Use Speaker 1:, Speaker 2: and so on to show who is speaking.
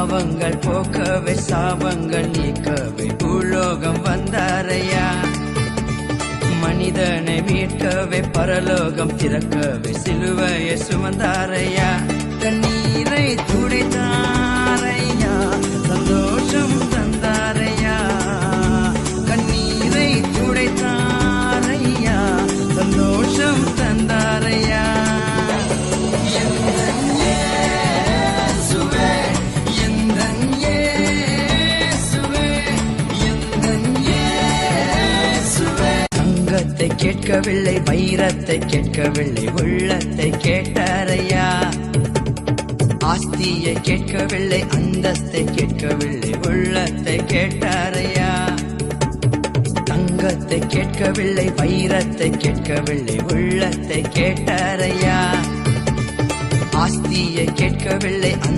Speaker 1: பாவங்கள் போக்கவே சாபங்கள் நீக்கவே பூலோகம் வந்தாரையா. மனிதனை மீட்கவே பரலோகம் திறக்கவே சிலுவையை சுமந்தாரையா. கண்ணீரை துடைத்தாரையா, சந்தோஷம் தந்தாரையா. கண்ணீரை துடைத்தாரையா, சந்தோஷம் தந்தாரையா. தங்கத்தை கேட்கவில்லை, வைரத்தை கேட்கவில்லை, உள்ளத்தை கேட்டாரையா. ஆஸ்தியை கேட்கவில்லை, அந்தஸ்தை கேட்கவில்லை, உள்ளத்தை கேட்டாரையா. தங்கத்தை கேட்கவில்லை, வைரத்தை கேட்கவில்லை, உள்ளத்தை கேட்டாரையா. ஆஸ்தியை கேட்கவில்லை.